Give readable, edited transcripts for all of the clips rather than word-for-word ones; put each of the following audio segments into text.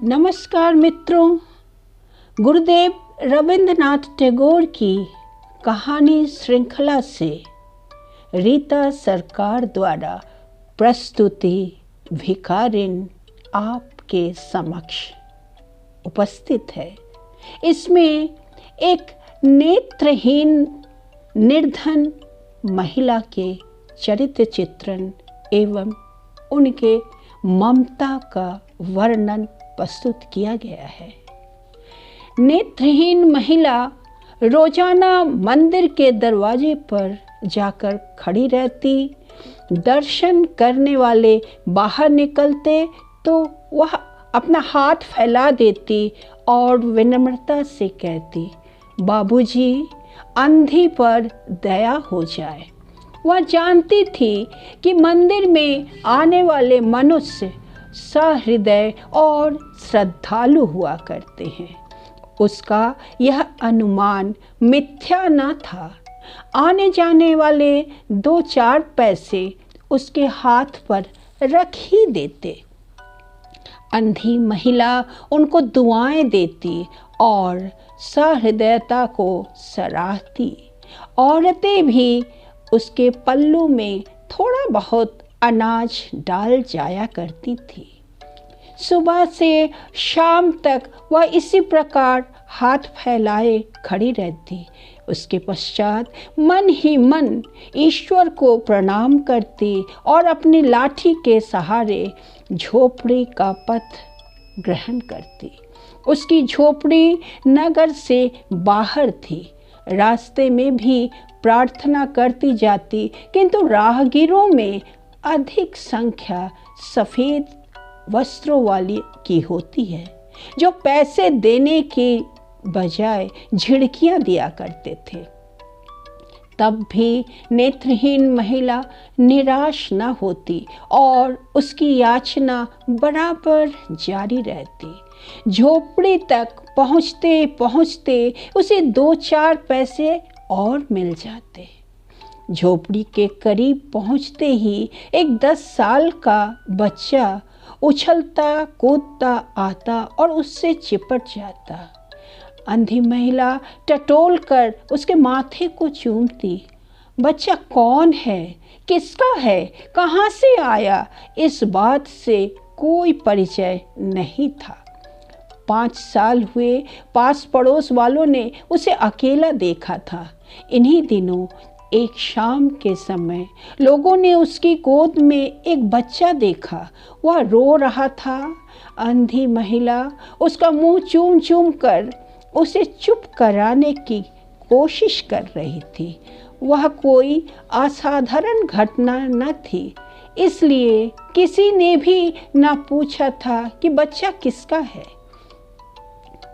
नमस्कार मित्रों, गुरुदेव रविंद्रनाथ टैगोर की कहानी श्रृंखला से रीता सरकार द्वारा प्रस्तुति भिखारिन आपके समक्ष उपस्थित है। इसमें एक नेत्रहीन निर्धन महिला के चरित्र चित्रण एवं उनके ममता का वर्णन प्रस्तुत किया गया है। नेत्रहीन महिला रोजाना मंदिर के दरवाजे पर जाकर खड़ी रहती। दर्शन करने वाले बाहर निकलते तो वह अपना हाथ फैला देती और विनम्रता से कहती, बाबूजी, अंधी पर दया हो जाए। वह जानती थी कि मंदिर में आने वाले मनुष्य सहृदय और श्रद्धालु हुआ करते हैं। उसका यह अनुमान मिथ्या न था। आने जाने वाले 2-4 पैसे उसके हाथ पर रख ही देते। अंधी महिला उनको दुआएं देती और सहृदयता को सराहती। औरतें भी उसके पल्लू में थोड़ा बहुत अनाज डाल जाया करती थी। सुबह से शाम तक वह इसी प्रकार हाथ फैलाए खड़ी रहती। उसके पश्चात मन ही मन ईश्वर को प्रणाम करती और अपनी लाठी के सहारे झोपड़ी का पथ ग्रहण करती। उसकी झोपड़ी नगर से बाहर थी। रास्ते में भी प्रार्थना करती जाती, किंतु राहगीरों में अधिक संख्या सफ़ेद वस्त्रों वाली की होती है, जो पैसे देने के बजाय झिड़कियां दिया करते थे। तब भी नेत्रहीन महिला निराश न होती और उसकी याचना बराबर जारी रहती। झोपड़ी तक पहुँचते पहुँचते उसे 2-4 पैसे और मिल जाते। झोपड़ी के करीब पहुँचते ही एक 10 साल का बच्चा उछलता कूदता आता और उससे चिपट जाता। अंधी महिला टटोल कर उसके माथे को चूमती। बच्चा कौन है, किसका है, कहाँ से आया, इस बात से कोई परिचय नहीं था। 5 साल हुए पास पड़ोस वालों ने उसे अकेला देखा था। इन्हीं दिनों एक शाम के समय लोगों ने उसकी गोद में एक बच्चा देखा। वह रो रहा था। अंधी महिला उसका मुंह चूम चूम कर उसे चुप कराने की कोशिश कर रही थी। वह कोई असाधारण घटना न थी, इसलिए किसी ने भी न पूछा था कि बच्चा किसका है।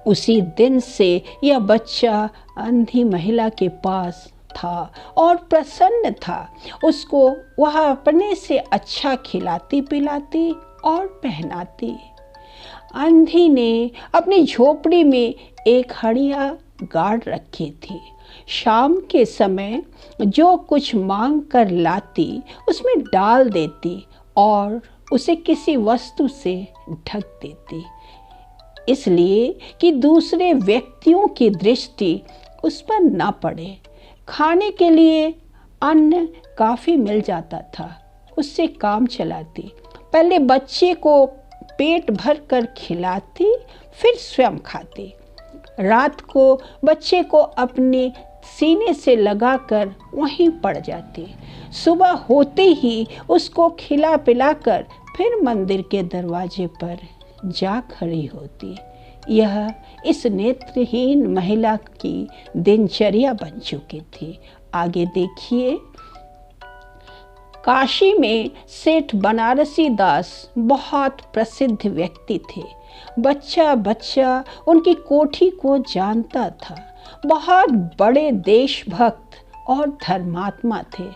उसी दिन से यह बच्चा अंधी महिला के पास था और प्रसन्न था। उसको वह अपने से अच्छा खिलाती पिलाती और पहनाती। अंधी ने अपनी झोपड़ी में एक हड़िया गाड़ रखी थी। शाम के समय जो कुछ मांग कर लाती उसमें डाल देती और उसे किसी वस्तु से ढक देती, इसलिए कि दूसरे व्यक्तियों की दृष्टि उस पर न पड़े। खाने के लिए अन्न काफ़ी मिल जाता था, उससे काम चलाती। पहले बच्चे को पेट भर कर खिलाती, फिर स्वयं खाती। रात को बच्चे को अपने सीने से लगाकर वहीं पड़ जाती। सुबह होते ही उसको खिला पिलाकर फिर मंदिर के दरवाजे पर जा खड़ी होती। यह इस नेत्रहीन महिला की दिनचर्या बन चुकी थी। आगे देखिए। काशी में सेठ बनारसी दास बहुत प्रसिद्ध व्यक्ति थे। बच्चा बच्चा उनकी कोठी को जानता था। बहुत बड़े देशभक्त और धर्मात्मा थे।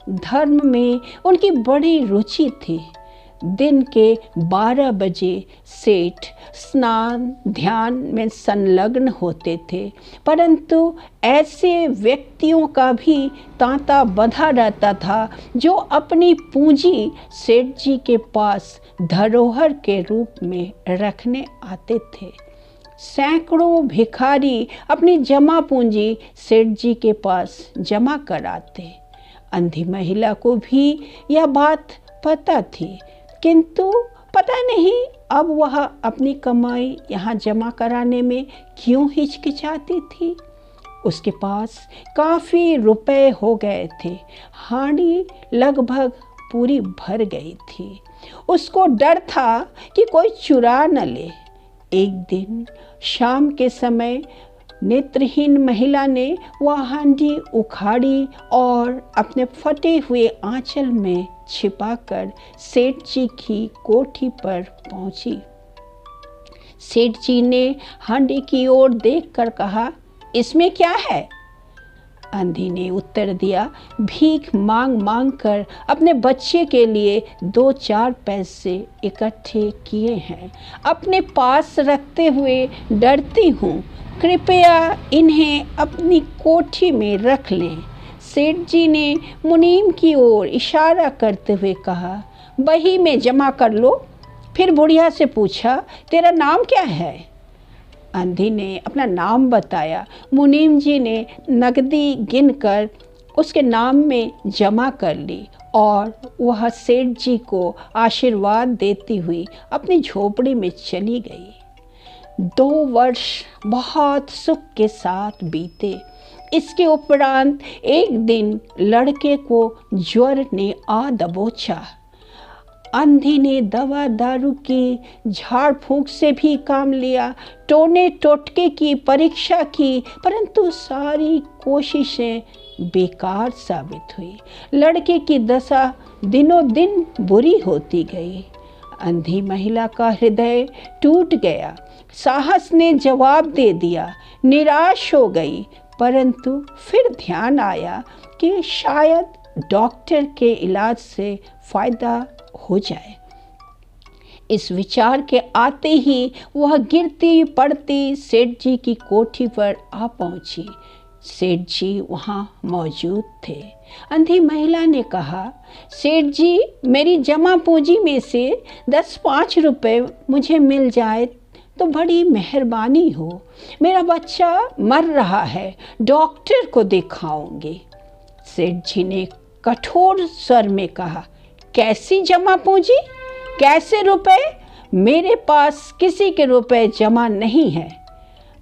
धर्म में उनकी बड़ी रुचि थी। दिन के 12 बजे सेठ स्नान ध्यान में संलग्न होते थे, परंतु ऐसे व्यक्तियों का भी तांता बंधा रहता था जो अपनी पूंजी सेठ जी के पास धरोहर के रूप में रखने आते थे। सैकड़ों भिखारी अपनी जमा पूंजी सेठ जी के पास जमा कराते। अंधी महिला को भी यह बात पता थी, किंतु पता नहीं अब वह अपनी कमाई यहाँ जमा कराने में क्यों हिचकिचाती थी। उसके पास काफ़ी रुपए हो गए थे, हांडी लगभग पूरी भर गई थी। उसको डर था कि कोई चुरा न ले। एक दिन शाम के समय नेत्रहीन महिला ने वह हांडी उखाड़ी और अपने फटे हुए आंचल में छिपाकर सेठ जी की कोठी पर पहुंची। सेठ जी ने हांडी की ओर देखकर कहा, इसमें क्या है? अंधी ने उत्तर दिया, भीख मांग मांग कर अपने बच्चे के लिए 2-4 पैसे इकट्ठे किए हैं, अपने पास रखते हुए डरती हूँ, कृपया इन्हें अपनी कोठी में रख लें। सेठ जी ने मुनीम की ओर इशारा करते हुए कहा, बही में जमा कर लो। फिर बुढ़िया से पूछा, तेरा नाम क्या है? अंधी ने अपना नाम बताया। मुनीम जी ने नकदी गिनकर उसके नाम में जमा कर ली और वह सेठ जी को आशीर्वाद देती हुई अपनी झोपड़ी में चली गई। 2 वर्ष बहुत सुख के साथ बीते। इसके उपरांत एक दिन लड़के को ज्वर ने आ दबोचा। अंधी ने दवा दारू की झाड़ फूंक से भी काम लिया, टोने टोटके की परीक्षा की, परंतु सारी कोशिशें बेकार साबित हुई। लड़के की दशा दिनों दिन बुरी होती गई। अंधी महिला का हृदय टूट गया। साहस ने जवाब दे दिया, निराश हो गई, परंतु फिर ध्यान आया कि शायद डॉक्टर के इलाज से फायदा हो जाए। इस विचार के आते ही वह गिरती पड़ती सेठ जी की कोठी पर आ पहुंची। सेठ जी वहां मौजूद थे। अंधी महिला ने कहा, सेठ जी, मेरी जमा पूंजी में से 10-5 रुपए मुझे मिल जाए तो बड़ी मेहरबानी हो। मेरा बच्चा मर रहा है, डॉक्टर को दिखाऊंगी। सेठ जी ने कठोर स्वर में कहा, कैसी जमा पूंजी? कैसे रुपए? मेरे पास किसी के रुपए जमा नहीं है।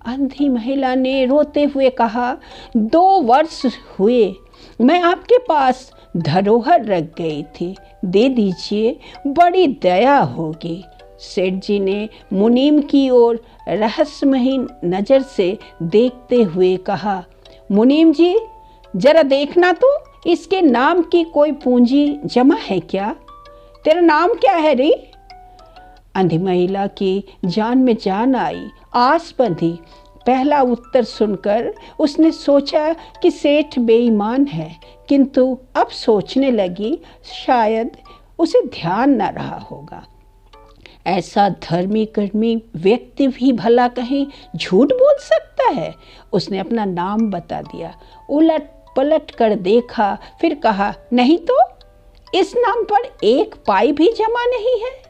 अंधी महिला ने रोते हुए कहा, 2 वर्ष हुए मैं आपके पास धरोहर रख गई थी, दे दीजिए, बड़ी दया होगी। सेठ जी ने मुनीम की ओर रहस्यमयी नज़र से देखते हुए कहा, मुनीम जी, जरा देखना तो, इसके नाम की कोई पूंजी जमा है क्या? तेरा नाम क्या है रे? अंधी महिला की जान में जान आई, आस बंधी। पहला उत्तर सुनकर उसने सोचा कि सेठ बेईमान है, किंतु अब सोचने लगी शायद उसे ध्यान न रहा होगा। ऐसा धर्मी कर्मी व्यक्ति भी भला कहीं झूठ बोल सकता है। उसने अपना नाम बता दिया। उलट पलट कर देखा, फिर कहा, नहीं तो इस नाम पर 1 पाई भी जमा नहीं है।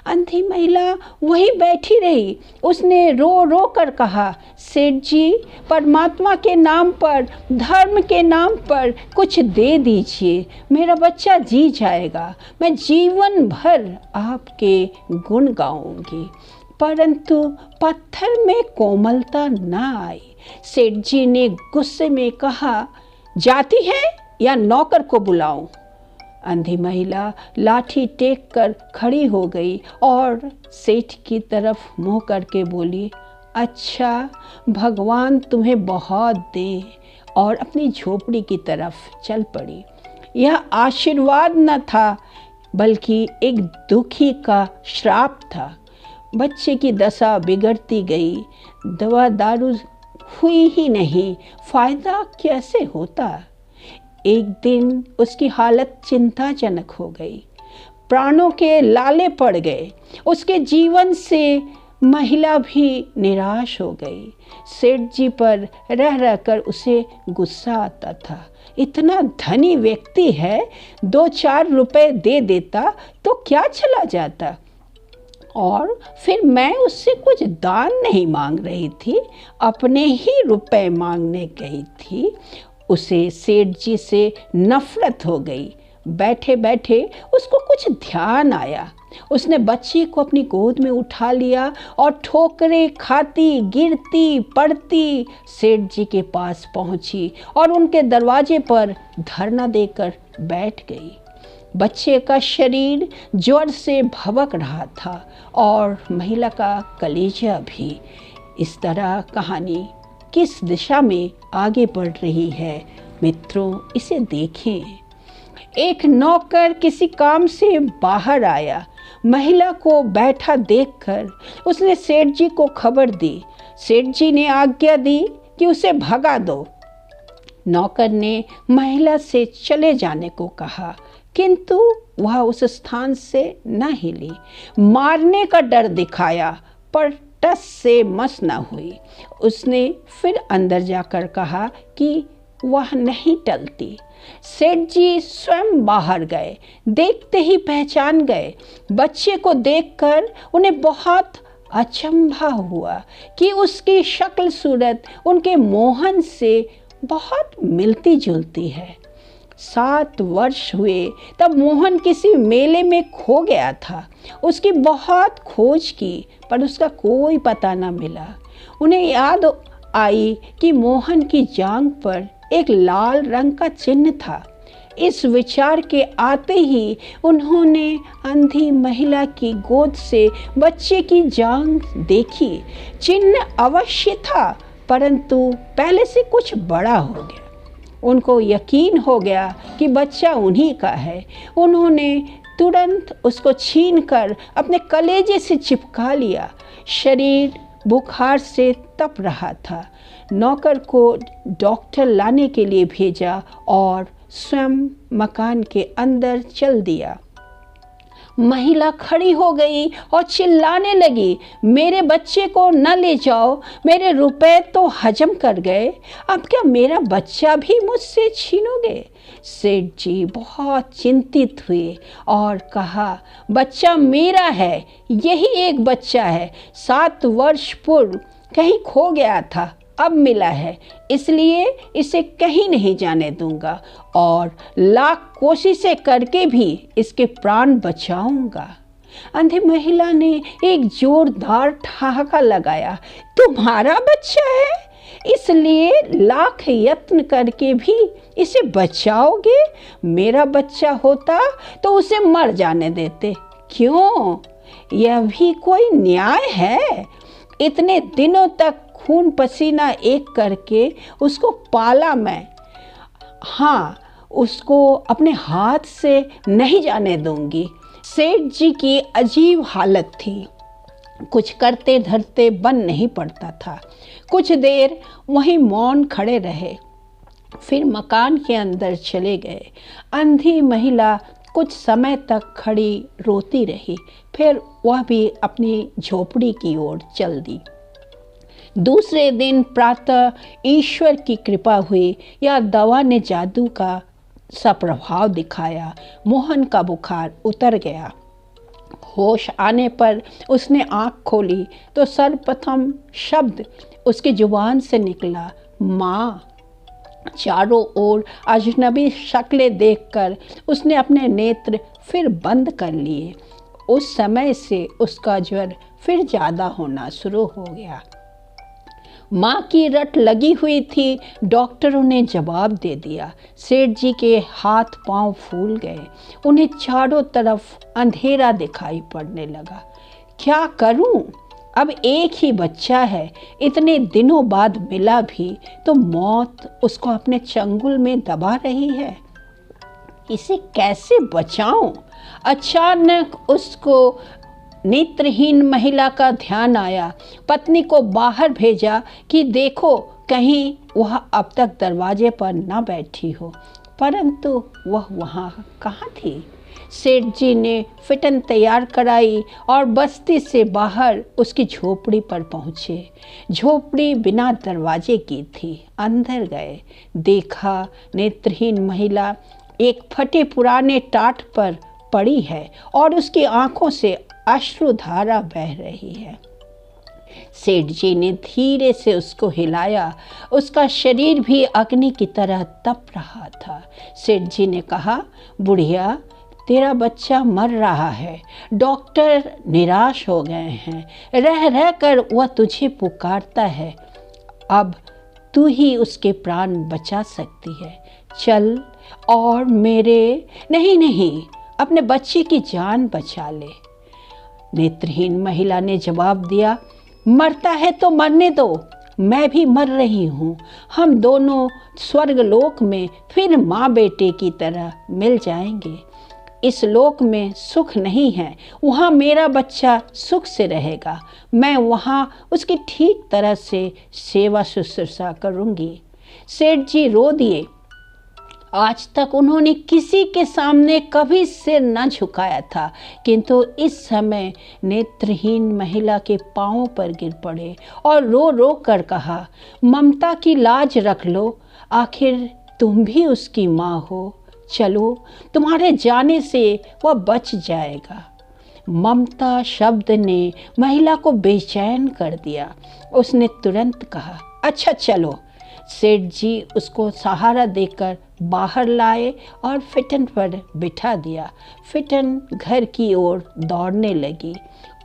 अंधी महिला वहीं बैठी रही। उसने रो रो कर कहा, सेठ जी, परमात्मा के नाम पर, धर्म के नाम पर कुछ दे दीजिए, मेरा बच्चा जी जाएगा। मैं जीवन भर आपके गुण गाऊंगी। परंतु पत्थर में कोमलता न आई। सेठ जी ने गुस्से में कहा, जाती है या नौकर को बुलाऊं? अंधी महिला लाठी टेक कर खड़ी हो गई और सेठ की तरफ मुंह करके बोली, अच्छा, भगवान तुम्हें बहुत दे, और अपनी झोपड़ी की तरफ चल पड़ी। यह आशीर्वाद न था बल्कि एक दुखी का श्राप था। बच्चे की दशा बिगड़ती गई। दवा दारू हुई ही नहीं, फायदा कैसे होता? एक दिन उसकी हालत चिंताजनक हो गई। प्राणों के लाले पड़ गए। उसके जीवन से महिला भी निराश हो गई। सेठ जी पर रह रहकर उसे गुस्सा आता था। इतना धनी व्यक्ति है, 2-4 रुपए दे देता तो क्या चला जाता। और फिर मैं उससे कुछ दान नहीं मांग रही थी, अपने ही रुपए मांगने गई थी। उसे सेठ जी से नफरत हो गई। बैठे बैठे उसको कुछ ध्यान आया। उसने बच्ची को अपनी गोद में उठा लिया और ठोकरें खाती गिरती पड़ती सेठ जी के पास पहुंची और उनके दरवाजे पर धरना देकर बैठ गई। बच्चे का शरीर ज्वर से भभक रहा था और महिला का कलेजा भी। इस तरह कहानी किस दिशा में आगे बढ़ रही है मित्रों, इसे देखें। एक नौकर किसी काम से बाहर आया। महिला को बैठा देखकर उसने सेठ जी को खबर दी। सेठ जी ने आज्ञा दी कि उसे भगा दो। नौकर ने महिला से चले जाने को कहा, किंतु वह उस स्थान से न हिली। मारने का डर दिखाया पर टस से मस न हुई। उसने फिर अंदर जाकर कहा कि वह नहीं टलती। सेठ जी स्वयं बाहर गए, देखते ही पहचान गए। बच्चे को देखकर उन्हें बहुत अचंभा हुआ कि उसकी शक्ल सूरत उनके मोहन से बहुत मिलती जुलती है। 7 वर्ष हुए तब मोहन किसी मेले में खो गया था। उसकी बहुत खोज की पर उसका कोई पता न मिला। उन्हें याद आई कि मोहन की जांघ पर एक लाल रंग का चिन्ह था। इस विचार के आते ही उन्होंने अंधी महिला की गोद से बच्चे की जांघ देखी। चिन्ह अवश्य था परंतु पहले से कुछ बड़ा हो गया। उनको यकीन हो गया कि बच्चा उन्हीं का है। उन्होंने तुरंत उसको छीनकर अपने कलेजे से चिपका लिया। शरीर बुखार से तप रहा था। नौकर को डॉक्टर लाने के लिए भेजा और स्वयं मकान के अंदर चल दिया। महिला खड़ी हो गई और चिल्लाने लगी, मेरे बच्चे को न ले जाओ, मेरे रुपए तो हजम कर गए, अब क्या मेरा बच्चा भी मुझसे छीनोगे। सेठ जी बहुत चिंतित हुए और कहा, बच्चा मेरा है, यही एक बच्चा है। 7 वर्ष पूर्व कहीं खो गया था, अब मिला है, इसलिए इसे कहीं नहीं जाने दूंगा और लाख कोशिशें करके भी इसके प्राण बचाऊंगा। अंधी महिला ने एक जोरदार ठहाका लगाया, तुम्हारा बच्चा है, इसलिए लाख यत्न करके भी इसे बचाओगे। मेरा बच्चा होता तो उसे मर जाने देते। क्यों, यह भी कोई न्याय है। इतने दिनों तक खून पसीना एक करके उसको पाला मैं। हाँ, उसको अपने हाथ से नहीं जाने दूंगी। सेठ जी की अजीब हालत थी, कुछ करते धरते बन नहीं पड़ता था। कुछ देर वहीं मौन खड़े रहे, फिर मकान के अंदर चले गए। अंधी महिला कुछ समय तक खड़ी रोती रही, फिर वह भी अपनी झोपड़ी की ओर चल दी। दूसरे दिन प्रातः ईश्वर की कृपा हुई या दवा ने जादू का सा प्रभाव दिखाया। मोहन का बुखार उतर गया। होश आने पर उसने आँख खोली तो सर्वप्रथम शब्द उसकी जुबान से निकला, माँ। चारों ओर अजनबी शक्लें देखकर उसने अपने नेत्र फिर बंद कर लिए। उस समय से उसका ज्वर फिर ज़्यादा होना शुरू हो गया। माँ की रट लगी हुई थी। डॉक्टरों ने जवाब दे दिया। सेठ जी के हाथ पांव फूल गए। उन्हें चारों तरफ अंधेरा दिखाई पड़ने लगा। क्या करूं? अब एक ही बच्चा है, इतने दिनों बाद मिला भी तो मौत उसको अपने चंगुल में दबा रही है। इसे कैसे बचाऊं? अचानक उसको नेत्रहीन महिला का ध्यान आया। पत्नी को बाहर भेजा कि देखो कहीं वह अब तक दरवाजे पर न बैठी हो, परंतु वह वहाँ कहाँ थी। सेठ जी ने फिटन तैयार कराई और बस्ती से बाहर उसकी झोपड़ी पर पहुँचे। झोपड़ी बिना दरवाजे की थी। अंदर गए, देखा नेत्रहीन महिला एक फटे पुराने टाट पर पड़ी है और उसकी आंखों से अश्रुधारा बह रही है। सेठ जी ने धीरे से उसको हिलाया। उसका शरीर भी अग्नि की तरह तप रहा था। सेठ जी ने कहा, बुढ़िया, तेरा बच्चा मर रहा है। डॉक्टर निराश हो गए हैं। रह रह कर वह तुझे पुकारता है। अब तू ही उसके प्राण बचा सकती है। चल और नहीं, अपने बच्चे की जान बचा ले। नेत्रहीन महिला ने जवाब दिया, मरता है तो मरने दो, मैं भी मर रही हूँ। हम दोनों स्वर्गलोक में फिर माँ बेटे की तरह मिल जाएंगे। इस लोक में सुख नहीं है, वहाँ मेरा बच्चा सुख से रहेगा। मैं वहाँ उसकी ठीक तरह से सेवा शुश्रूषा करूँगी। सेठ जी रो दिए। आज तक उन्होंने किसी के सामने कभी सिर न झुकाया था, किंतु इस समय नेत्रहीन महिला के पांवों पर गिर पड़े और रो रो कर कहा, ममता की लाज रख लो, आखिर तुम भी उसकी माँ हो। चलो, तुम्हारे जाने से वह बच जाएगा। ममता शब्द ने महिला को बेचैन कर दिया। उसने तुरंत कहा, अच्छा चलो। सेठ जी उसको सहारा देकर बाहर लाए और फिटन पर बिठा दिया। फिटन घर की ओर दौड़ने लगी।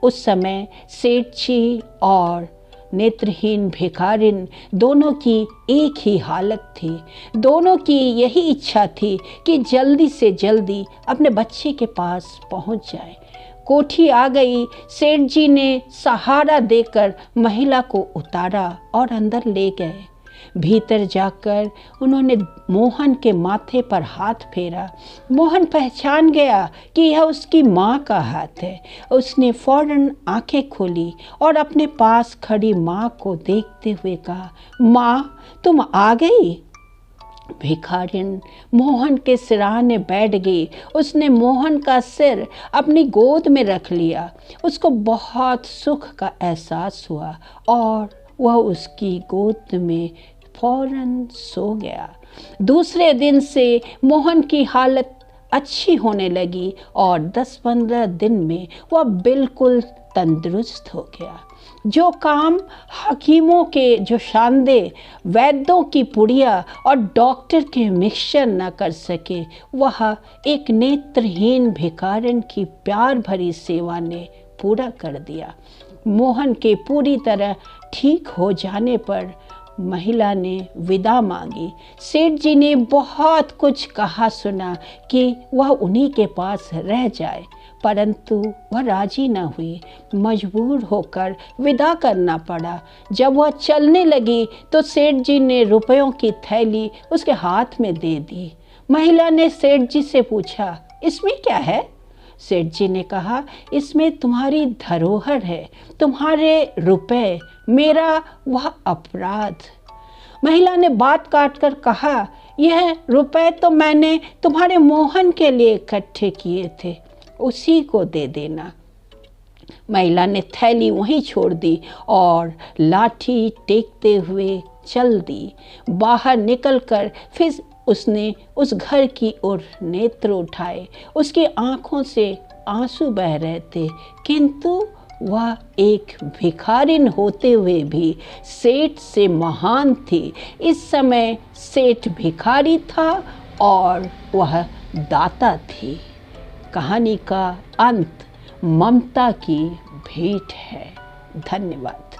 उस समय सेठ जी और नेत्रहीन भिखारिन दोनों की एक ही हालत थी। दोनों की यही इच्छा थी कि जल्दी से जल्दी अपने बच्चे के पास पहुंच जाए। कोठी आ गई। सेठ जी ने सहारा देकर महिला को उतारा और अंदर ले गए। भीतर जाकर उन्होंने मोहन के माथे पर हाथ फेरा। मोहन पहचान गया कि यह उसकी माँ का हाथ है। उसने फौरन आंखें खोली और अपने पास खड़ी माँ को देखते हुए कहा, माँ, तुम आ गई। भिखारिन मोहन के सिरहाने बैठ गई। उसने मोहन का सिर अपनी गोद में रख लिया। उसको बहुत सुख का एहसास हुआ और वह उसकी गोद में फौरन सो गया। दूसरे दिन से मोहन की हालत अच्छी होने लगी और 10-15 दिन में वह बिल्कुल तंदुरुस्त हो गया। जो काम हकीमों के जो शांदे, वैद्यों की पुड़िया और डॉक्टर के मिक्सचर न कर सके, वह एक नेत्रहीन भिखारिन की प्यार भरी सेवा ने पूरा कर दिया। मोहन के पूरी तरह ठीक हो जाने पर महिला ने विदा मांगी। सेठ जी ने बहुत कुछ कहा सुना कि वह उन्हीं के पास रह जाए, परंतु वह राजी न हुई। मजबूर होकर विदा करना पड़ा। जब वह चलने लगी तो सेठ जी ने रुपयों की थैली उसके हाथ में दे दी। महिला ने सेठ जी से पूछा, इसमें क्या है? सेठ जी ने कहा, इसमें तुम्हारी धरोहर है, तुम्हारे रुपए, मेरा वह अपराध। महिला ने बात काट कर कहा, यह रुपए तो मैंने तुम्हारे मोहन के लिए इकट्ठे किए थे, उसी को दे देना। महिला ने थैली वहीं छोड़ दी और लाठी टेकते हुए चल दी। बाहर निकलकर फिर उसने उस घर की ओर नेत्र उठाए। उसकी आंखों से आंसू बह रहे थे, किंतु वह एक भिखारिन होते हुए भी सेठ से महान थी। इस समय सेठ भिखारी था और वह दाता थी। कहानी का अंत ममता की भेंट है। धन्यवाद।